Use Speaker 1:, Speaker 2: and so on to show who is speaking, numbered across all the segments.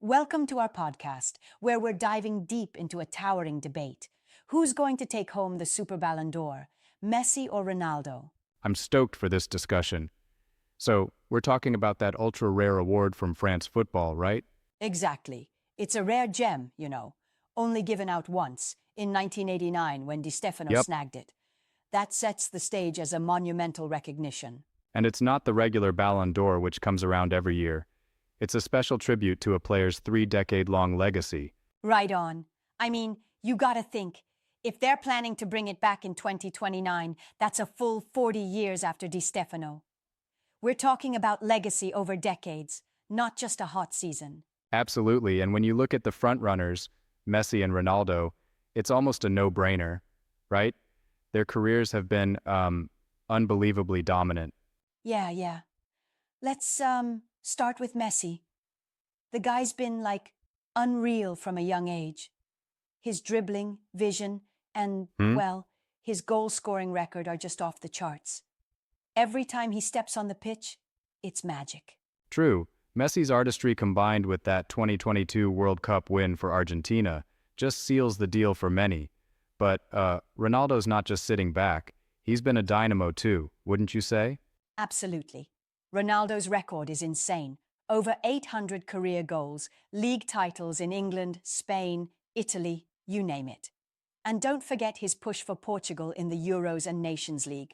Speaker 1: Welcome to our podcast, where we're diving deep into a towering debate. Who's going to take home the Super Ballon d'Or, Messi or Ronaldo?
Speaker 2: I'm stoked for this discussion. So, we're talking about that ultra-rare award from France football, right?
Speaker 1: Exactly. It's a rare gem, only given out once, in 1989 when Di Stéfano
Speaker 2: Yep.
Speaker 1: snagged it. That sets the stage as a monumental recognition.
Speaker 2: And it's not the regular Ballon d'Or which comes around every year. It's a special tribute to a player's 3-decade-long legacy.
Speaker 1: Right on. I mean, you gotta think, if they're planning to bring it back in 2029, that's a full 40 years after Di Stéfano. We're talking about legacy over decades, not just a hot season.
Speaker 2: Absolutely, and when you look at the frontrunners, Messi and Ronaldo, it's almost a no-brainer, right? Their careers have been, unbelievably dominant.
Speaker 1: Yeah. Let's start with Messi. The guy's been unreal from a young age. His dribbling, vision, and,
Speaker 2: Hmm?
Speaker 1: well, his goal-scoring record are just off the charts. Every time he steps on the pitch, it's magic.
Speaker 2: True, Messi's artistry combined with that 2022 World Cup win for Argentina just seals the deal for many. But, Ronaldo's not just sitting back. He's been a dynamo too, wouldn't you say?
Speaker 1: Absolutely. Ronaldo's record is insane. Over 800 career goals, league titles in England, Spain, Italy, you name it. And don't forget his push for Portugal in the Euros and Nations League.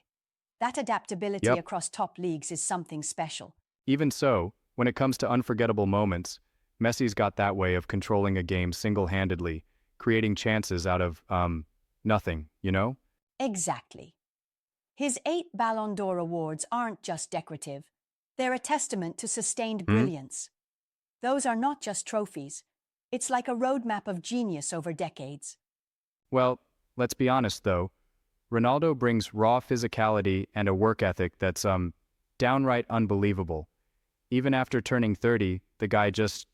Speaker 1: That adaptability
Speaker 2: Yep.
Speaker 1: across top leagues is something special.
Speaker 2: Even so, when it comes to unforgettable moments, Messi's got that way of controlling a game single-handedly, creating chances out of, nothing, you know?
Speaker 1: Exactly. His 8 Ballon d'Or awards aren't just decorative. They're a testament to sustained
Speaker 2: Hmm?
Speaker 1: brilliance. Those are not just trophies. It's like a roadmap of genius over decades.
Speaker 2: Well, let's be honest though, Ronaldo brings raw physicality and a work ethic that's, downright unbelievable. Even after turning 30, the guy just,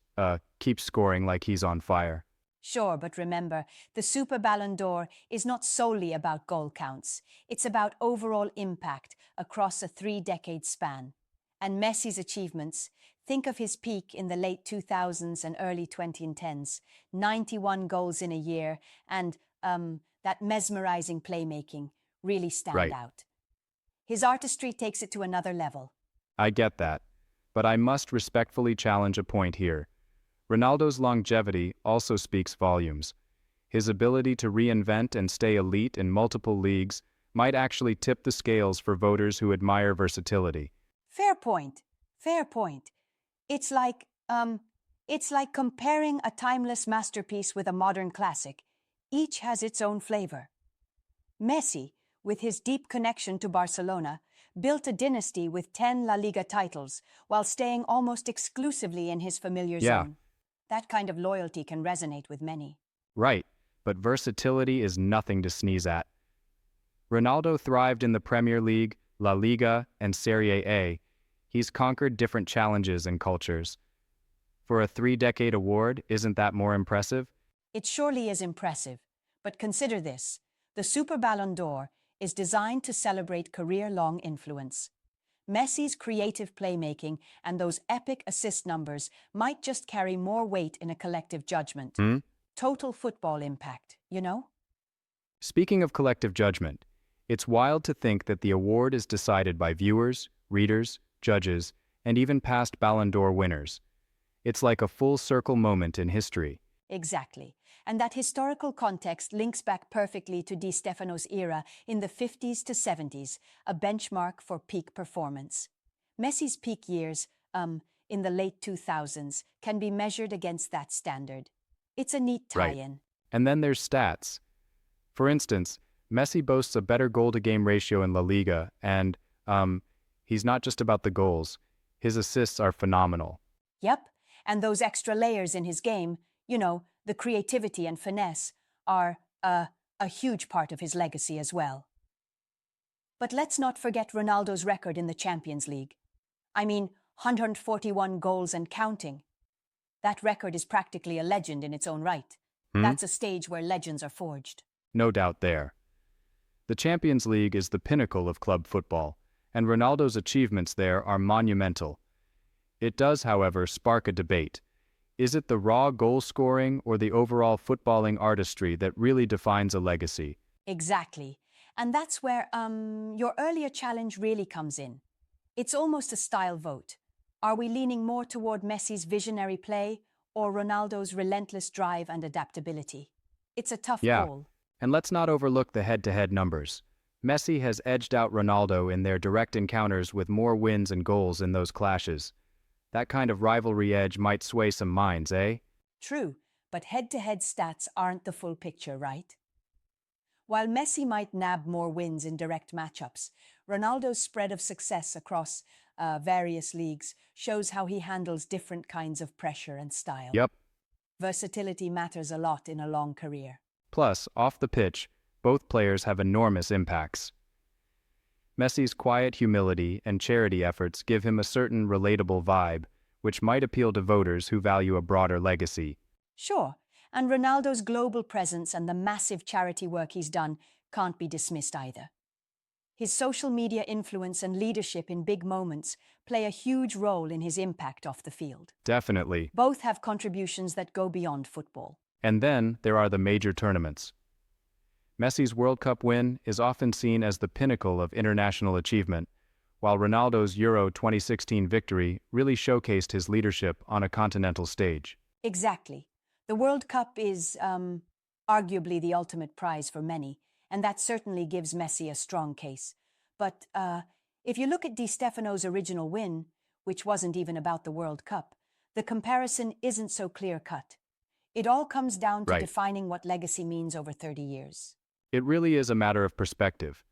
Speaker 2: keeps scoring like he's on fire.
Speaker 1: Sure, but remember, the Super Ballon d'Or is not solely about goal counts. It's about overall impact across a 3-decade span. And Messi's achievements, think of his peak in the late 2000s and early 2010s, 91 goals in a year, and that mesmerizing playmaking really stand
Speaker 2: Right.
Speaker 1: out. His artistry takes it to another level.
Speaker 2: I get that. But I must respectfully challenge a point here. Ronaldo's longevity also speaks volumes. His ability to reinvent and stay elite in multiple leagues might actually tip the scales for voters who admire versatility.
Speaker 1: Fair point. Fair point. It's like, comparing a timeless masterpiece with a modern classic. Each has its own flavor. Messi, with his deep connection to Barcelona, built a dynasty with 10 La Liga titles while staying almost exclusively in his familiar
Speaker 2: Yeah.
Speaker 1: zone. That kind of loyalty can resonate with many.
Speaker 2: Right, but versatility is nothing to sneeze at. Ronaldo thrived in the Premier League, La Liga, and Serie A. He's conquered different challenges and cultures. For a 3-decade award, isn't that more impressive?
Speaker 1: It surely is impressive, but consider this. The Super Ballon d'Or is designed to celebrate career-long influence. Messi's creative playmaking and those epic assist numbers might just carry more weight in a collective judgment.
Speaker 2: Hmm?
Speaker 1: Total football impact,
Speaker 2: Speaking of collective judgment, it's wild to think that the award is decided by viewers, readers, judges, and even past Ballon d'Or winners. It's like a full-circle moment in history.
Speaker 1: Exactly. And that historical context links back perfectly to Di Stefano's era in the 50s to 70s, a benchmark for peak performance. Messi's peak years, in the late 2000s, can be measured against that standard. It's a neat
Speaker 2: Right.
Speaker 1: tie-in.
Speaker 2: And then there's stats. For instance, Messi boasts a better goal-to-game ratio in La Liga, and, he's not just about the goals. His assists are phenomenal.
Speaker 1: Yep, and those extra layers in his game, the creativity and finesse, are a huge part of his legacy as well. But let's not forget Ronaldo's record in the Champions League. I mean, 141 goals and counting. That record is practically a legend in its own right.
Speaker 2: Hmm?
Speaker 1: That's a stage where legends are forged.
Speaker 2: No doubt there. The Champions League is the pinnacle of club football, and Ronaldo's achievements there are monumental. It does, however, spark a debate. Is it the raw goal scoring or the overall footballing artistry that really defines a legacy?
Speaker 1: Exactly. And that's where your earlier challenge really comes in. It's almost a style vote. Are we leaning more toward Messi's visionary play or Ronaldo's relentless drive and adaptability? It's a tough
Speaker 2: Yeah,
Speaker 1: call.
Speaker 2: and let's not overlook the head-to-head numbers. Messi has edged out Ronaldo in their direct encounters with more wins and goals in those clashes. That kind of rivalry edge might sway some minds, eh?
Speaker 1: True, but head-to-head stats aren't the full picture, right? While Messi might nab more wins in direct matchups, Ronaldo's spread of success across various leagues shows how he handles different kinds of pressure and style.
Speaker 2: Yep.
Speaker 1: Versatility matters a lot in a long career.
Speaker 2: Plus, off the pitch, both players have enormous impacts. Messi's quiet humility and charity efforts give him a certain relatable vibe, which might appeal to voters who value a broader legacy.
Speaker 1: Sure, and Ronaldo's global presence and the massive charity work he's done can't be dismissed either. His social media influence and leadership in big moments play a huge role in his impact off the field.
Speaker 2: Definitely.
Speaker 1: Both have contributions that go beyond football.
Speaker 2: And then there are the major tournaments. Messi's World Cup win is often seen as the pinnacle of international achievement, while Ronaldo's Euro 2016 victory really showcased his leadership on a continental stage.
Speaker 1: Exactly. The World Cup is arguably the ultimate prize for many, and that certainly gives Messi a strong case. But if you look at Di Stefano's original win, which wasn't even about the World Cup, the comparison isn't so clear-cut. It all comes down to
Speaker 2: Right.
Speaker 1: defining what legacy means over 30 years.
Speaker 2: It really is a matter of perspective.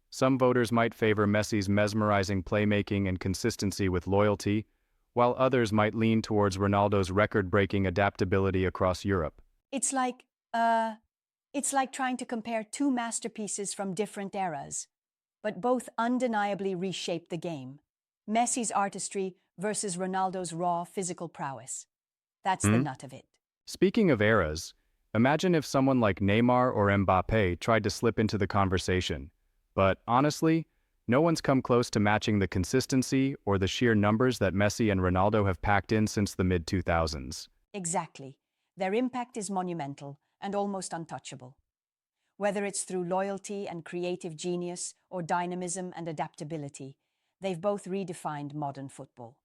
Speaker 2: Some voters might favor Messi's mesmerizing playmaking and consistency with loyalty, while others might lean towards Ronaldo's record-breaking adaptability across Europe.
Speaker 1: It's like trying to compare two masterpieces from different eras, but both undeniably reshaped the game. Messi's artistry versus Ronaldo's raw physical prowess. That's the nut of it.
Speaker 2: Speaking of eras, imagine if someone like Neymar or Mbappe tried to slip into the conversation. But honestly, no one's come close to matching the consistency or the sheer numbers that Messi and Ronaldo have packed in since the mid-2000s.
Speaker 1: Exactly. Their impact is monumental and almost untouchable. Whether it's through loyalty and creative genius or dynamism and adaptability, they've both redefined modern football.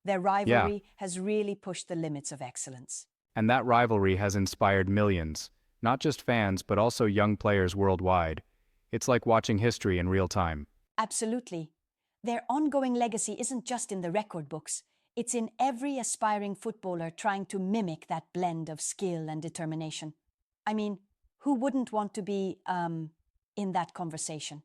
Speaker 1: Their rivalry has really pushed the limits of excellence.
Speaker 2: And that rivalry has inspired millions, not just fans but also young players worldwide. It's like watching history in real time.
Speaker 1: Absolutely. Their ongoing legacy isn't just in the record books, it's in every aspiring footballer trying to mimic that blend of skill and determination. I mean, who wouldn't want to be in that conversation?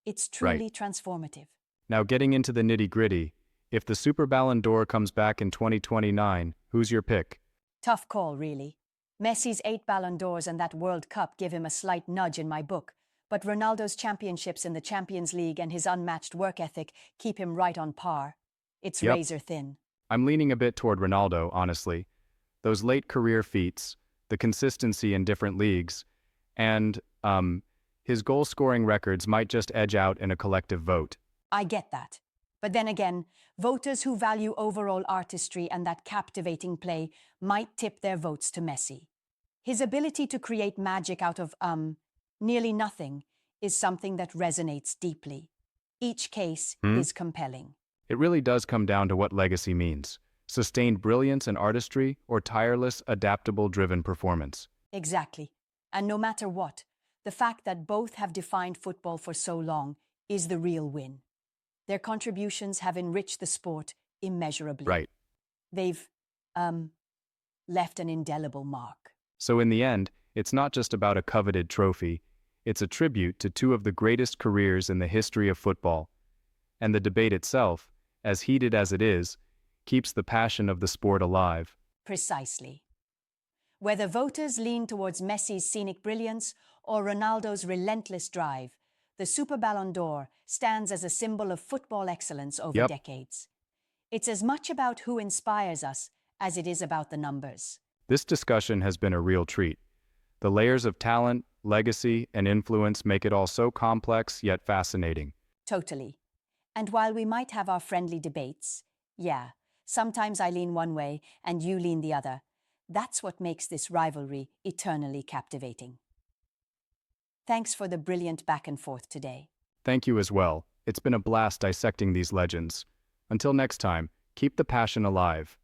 Speaker 1: It's truly transformative.
Speaker 2: Now getting into the nitty-gritty, if the Super Ballon d'Or comes back in 2029, who's your pick?
Speaker 1: Tough call, really. Messi's 8 Ballon d'Ors and that World Cup give him a slight nudge in my book, but Ronaldo's championships in the Champions League and his unmatched work ethic keep him right on par. It's razor thin.
Speaker 2: I'm leaning a bit toward Ronaldo, honestly. Those late career feats, the consistency in different leagues, and his goal-scoring records might just edge out in a collective vote.
Speaker 1: I get that. But then again, voters who value overall artistry and that captivating play might tip their votes to Messi. His ability to create magic out of, nearly nothing is something that resonates deeply. Each case is compelling.
Speaker 2: It really does come down to what legacy means. Sustained brilliance and artistry or tireless, adaptable-driven performance.
Speaker 1: Exactly. And no matter what, the fact that both have defined football for so long is the real win. Their contributions have enriched the sport immeasurably.
Speaker 2: Right.
Speaker 1: They've, left an indelible mark.
Speaker 2: So in the end, it's not just about a coveted trophy. It's a tribute to two of the greatest careers in the history of football. And the debate itself, as heated as it is, keeps the passion of the sport alive.
Speaker 1: Precisely. Whether voters lean towards Messi's scenic brilliance or Ronaldo's relentless drive, the Super Ballon d'Or stands as a symbol of football excellence over decades. It's as much about who inspires us as it is about the numbers.
Speaker 2: This discussion has been a real treat. The layers of talent, legacy, and influence make it all so complex yet fascinating.
Speaker 1: Totally. And while we might have our friendly debates, Sometimes I lean one way and you lean the other. That's what makes this rivalry eternally captivating. Thanks for the brilliant back and forth today.
Speaker 2: Thank you as well. It's been a blast dissecting these legends. Until next time, keep the passion alive.